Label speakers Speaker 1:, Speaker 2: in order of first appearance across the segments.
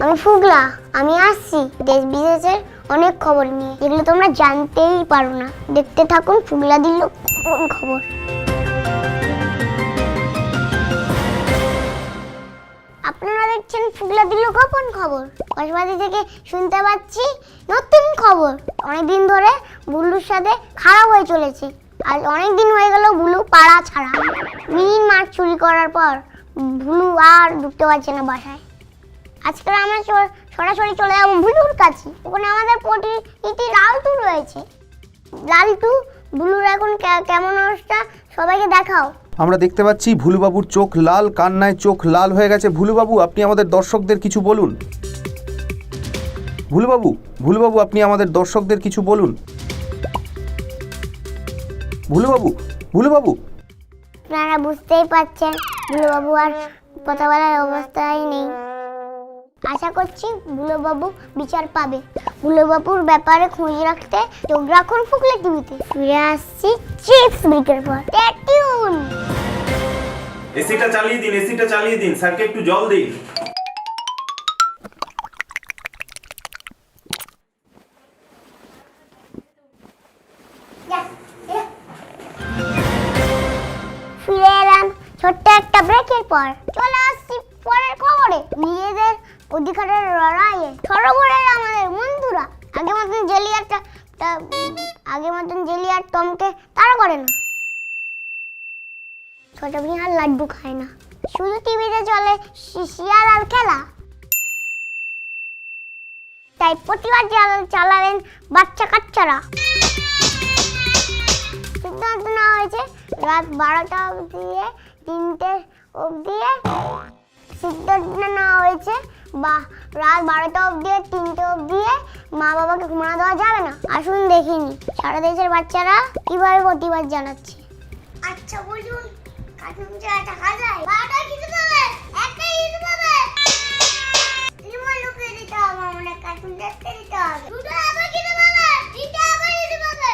Speaker 1: আমি ফুগলা, আমি আসছি দেশ বিদেশের অনেক খবর নিয়ে, যেগুলো তোমরা জানতেই পারো না। দেখতে থাকুন ফুগলা দিল কোন খবর। আপনারা দেখছেন ফুগলা দিল গোপন খবর। কসবাদি থেকে শুনতে পাচ্ছি নতুন খবর। অনেকদিন ধরে বুলুর সাথে খারাপ হয়ে চলেছে। আজ অনেকদিন হয়ে গেল বুলু পাড়া ছাড়া। মিন মাছ চুরি করার পর বুলু আর ঢুকতে পারছে না বাসায়। আজকে আমরা সরাসরি চলে যাবো বুলুর কাছে। ওখানে আমাদের প্রতিনিধি লালটু রয়েছে। লালটু, বুলুর এখন কেমন অবস্থা সবাইকে দেখাও।
Speaker 2: আমরা দেখতে পাচ্ছি ভুলুবাবুর চোখ লাল, কান্নায় চোখ লাল হয়ে গেছে। ভুলুবাবু, আপনি আমাদের দর্শকদের কিছু বলুন। ভুলুবাবু আপনি আমাদের দর্শকদের কিছু বলুন। ভুলুবাবু
Speaker 1: আপনারা বুঝতেই পারছেন বুলুবাবু আর কথা বলার অবস্থায় নেই। আশা করছি বুলুবাবু বিচার পাবে। বুলুবাবুর ব্যাপারে খোঁজ রাখতে চোখ রাখুন ফুগলা টিভিতে। ফিরে আসছি চিপস ব্রেকের পর। টেটিউন
Speaker 3: এসিটা চালিয়ে দিন, স্যারকে একটু জল দিন।
Speaker 1: ফিরে এলাম ছোট্ট একটা ব্রেকের পর। চলে আসছি পরের খবরে। নিজেদের অধিকারের লড়াইয়ে সরবরাহ আমাদের বন্ধুরা আগের মতন জেলি আর টমকে তারা করে না। ছোট বিহার লাড্ডু খায় না। শুধু টিভিতে চলে শিয়াল আর খেলা। তাই প্রতিবাদ চালালেন বাচ্চা কাচ্চারা। সিদ্ধান্ত নেওয়া হয়েছে রাত 12টা অবধি 3টে অবধি মা বাবাকে ঘুমানো দেওয়া যাবে না। আসুন দেখিনি সারা দেশের বাচ্চারা কিভাবে প্রতিবাদ জানাচ্ছে। আচ্ছা বলুন, কার্টুন ছাড়া টাকা যায়? 12টায় কিছু পাবে, একটাই কিছু পাবে। তোমার লোকে দিতে হবে, মানে কার্টুন দেখতে দিতে হবে। দুটো আবার কিছু পাবে, তিনটা আবার কিছু পাবে।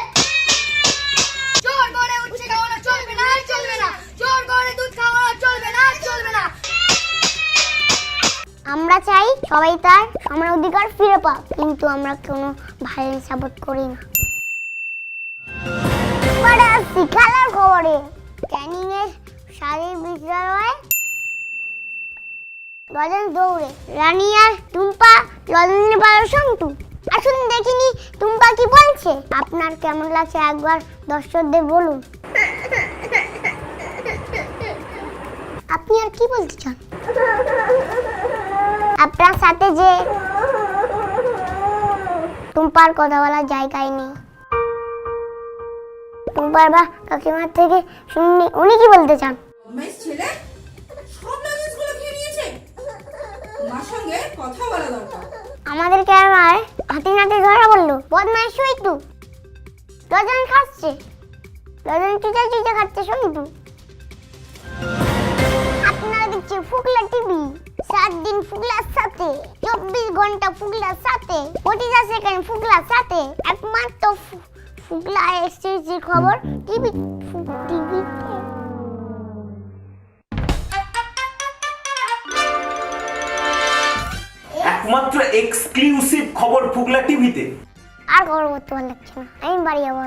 Speaker 1: জোর করে উঠছে খাওয়ানো চলবে না, চলবে না। জোর করে দুধ খাওয়ানো চলবে না, চলবে না। আমরা চাই সবাই তার সমান অধিকার ফিরে পাক, কিন্তু আমরা কোনো ভাইলেন্স সাপোর্ট করি না। খেলার খবরে ক্যানিং এর শারীরিক বিদ্যালয়ে লজেন্স দৌড়ে রানী আর টুম্পা লজেন্সে পাল সন্টু। আসুন দেখিনি টুম্পা কি বলছে। আপনার কেমন লাগছে একবার দর্শকদের বলুন। আপনি আর কি বলতে চান? আপনার সাথে যে টুম্পার কথা বলার জায়গায় নেই। টুম্পার বা কাকিমার থেকে শুনি উনি কি বলতে চান।
Speaker 4: ছেলে সব লজেন্সগুলো খেয়ে নিয়েছে। মার সঙ্গে কথা বলা দরকার।
Speaker 1: আমাদের ক্যামেরায় হাতি নাতে ধরা বললো বদমাইশ হইতু। লজেন্স খাচ্ছে, লজেন্স চুচা খাচ্ছে সন্তু। আপনারা দেখছেন ফুগলা টিভি। 7 দিন ফুগলার সাথে, 24 ঘন্টা ফুগলার সাথে, 50 সেকেন্ড ফুগলার সাথে। একমাত্র ফুগলা এক্সক্লুসিভ খবর টিভিতে।
Speaker 3: একমাত্র এক্সক্লুসিভ খবর ফুগলা টিভিতে।
Speaker 1: আর খবর করতে ভালো লাগছে না, আমি বাড়ি যাবো।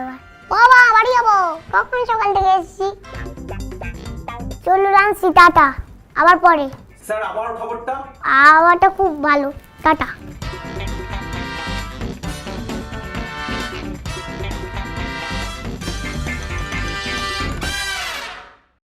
Speaker 1: বাবা বাড়ি যাবো, কখন সকাল থেকে এসেছি। চলুন আনছি, টাটা। আবার পরে।
Speaker 3: স্যার আবার খবরটা
Speaker 1: খুব ভালো, টাটা।